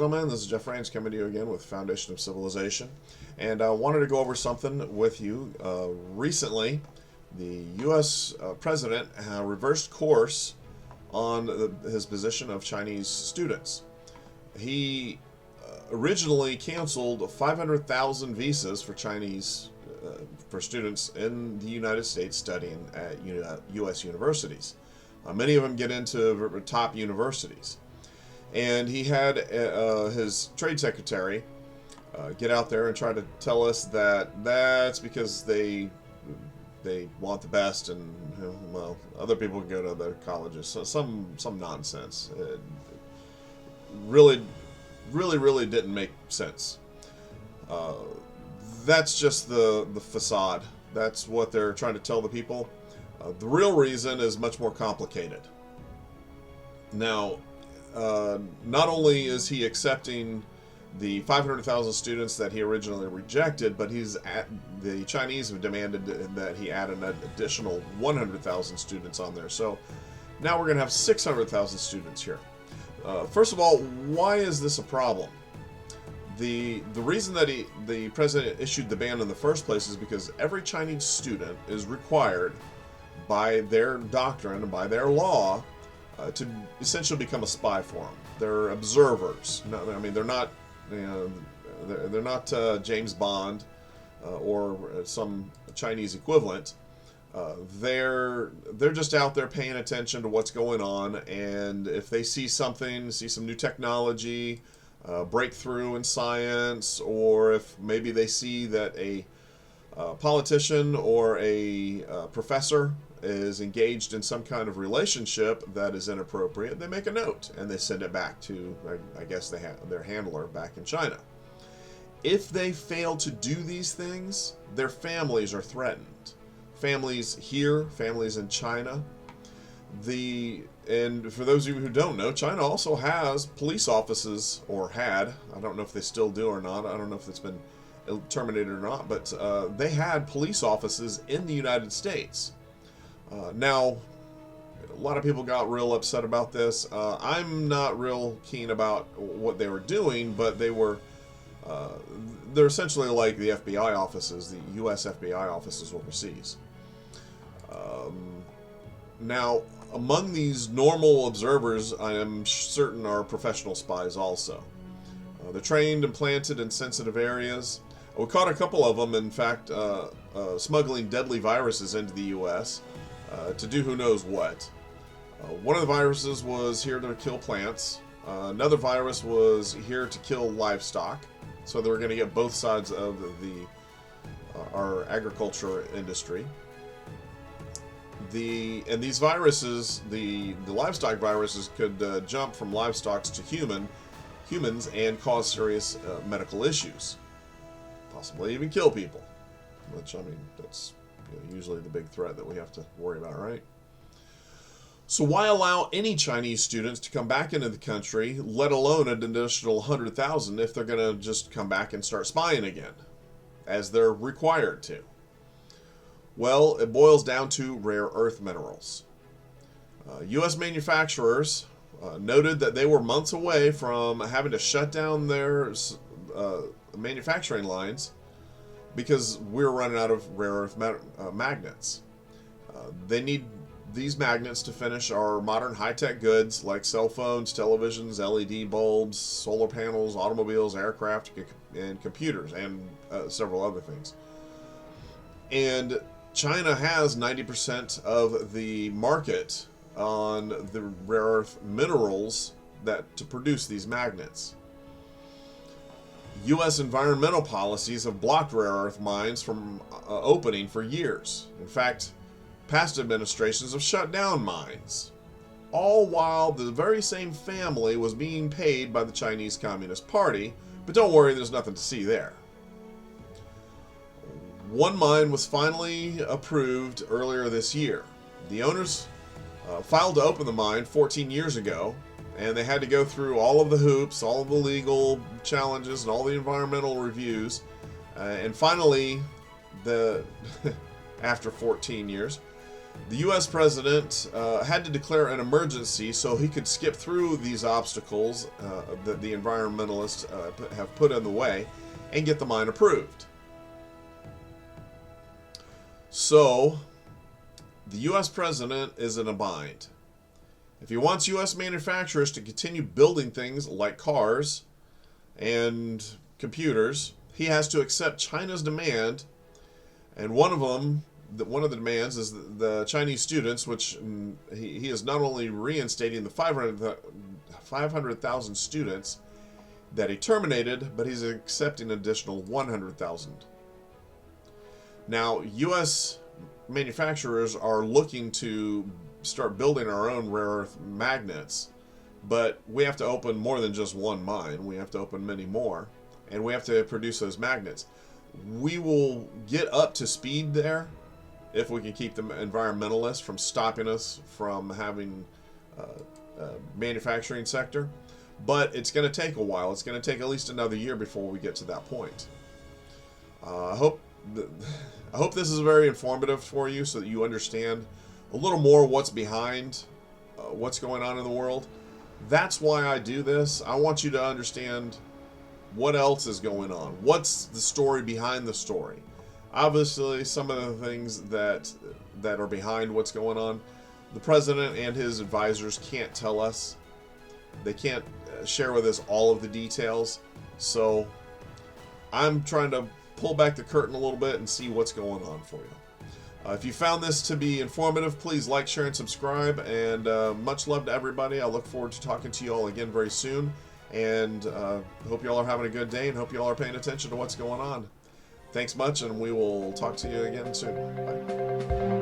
gentlemen, this is Jeff Rains coming to you again with Foundation of Civilization, and I wanted to go over something with you. Recently, the U.S. President reversed course on his position of Chinese students. He originally canceled 500,000 visas for Chinese for students in the United States studying at U.S. universities. Many of them get into top universities. And he had his trade secretary get out there and try to tell us that that's because they want the best, and well, other people can go to other colleges. So some nonsense. It really didn't make sense. That's just the facade. That's what they're trying to tell the people. The real reason is much more complicated. Now, not only is he accepting the 500,000 students that he originally rejected, but the Chinese have demanded that he add an additional 100,000 students on there. So now we're going to have 600,000 students here. First of all, why is this a problem? The reason that the president issued the ban in the first place is because every Chinese student is required by their doctrine and by their law to essentially become a spy for them. They're observers. No, I mean, they're not, they're not James Bond or some Chinese equivalent. They're just out there paying attention to what's going on, and if they see some new technology, breakthrough in science, or if maybe they see that a politician or a professor is engaged in some kind of relationship that is inappropriate, they make a note and they send it back to, I guess, their handler back in China. If they fail to do these things, their families are threatened. Families here, families in China. And for those of you who don't know, China also has police offices, or had. I don't know if they still do or not. I don't know if it's been terminated or not, but they had police offices in the United States. Now, a lot of people got real upset about this. I'm not real keen about what they were doing, but they're essentially like the FBI offices, the U.S. FBI offices overseas. Now, among these normal observers, I am certain are professional spies also. They're trained and planted in sensitive areas. We caught a couple of them, in fact, smuggling deadly viruses into the U.S. To do who knows what. One of the viruses was here to kill plants. Another virus was here to kill livestock. So they were going to get both sides of our agriculture industry. And these viruses, the livestock viruses, could jump from livestock to humans and cause serious medical issues, possibly even kill people. Which, I mean, that's usually the big threat that we have to worry about, right? So why allow any Chinese students to come back into the country, let alone an additional 100,000, if they're going to just come back and start spying again, as they're required to? Well, it boils down to rare earth minerals. U.S. manufacturers noted that they were months away from having to shut down their manufacturing lines because we're running out of rare earth magnets. They need these magnets to finish our modern high-tech goods like cell phones, televisions, LED bulbs, solar panels, automobiles, aircraft, and computers, and several other things. And China has 90% of the market on the rare earth minerals to produce these magnets. U.S. environmental policies have blocked rare earth mines from opening for years. In fact, past administrations have shut down mines, all while the very same family was being paid by the Chinese Communist Party. But don't worry, there's nothing to see there. One mine was finally approved earlier this year. The owners filed to open the mine 14 years ago, and they had to go through all of the hoops, all of the legal challenges, and all the environmental reviews. And finally, after 14 years, The U.S. president had to declare an emergency so he could skip through these obstacles that the environmentalists have put in the way and get the mine approved. So, the U.S. president is in a bind. If he wants U.S. manufacturers to continue building things like cars and computers, he has to accept China's demand, and one of the demands is the Chinese students, which he is not only reinstating the 500,000 students that he terminated, but he's accepting an additional 100,000. Now, U.S. manufacturers are looking to start building our own rare earth magnets, but we have to open more than just one mine. We have to open many more, and we have to produce those magnets. We will get up to speed there if we can keep the environmentalists from stopping us from having a manufacturing sector. But it's going to take a while. It's going to take at least another year before we get to that point. I hope this is very informative for you so that you understand a little more what's behind what's going on in the world. That's why I do this. I want you to understand what else is going on. What's the story behind the story? Obviously, some of the things that are behind what's going on, the president and his advisors can't tell us. They can't share with us all of the details. So I'm trying to pull back the curtain a little bit and see what's going on for you. If you found this to be informative, please like, share, and subscribe. And much love to everybody. I look forward to talking to you all again very soon. And hope you all are having a good day and hope you all are paying attention to what's going on. Thanks much, and we will talk to you again soon. Bye.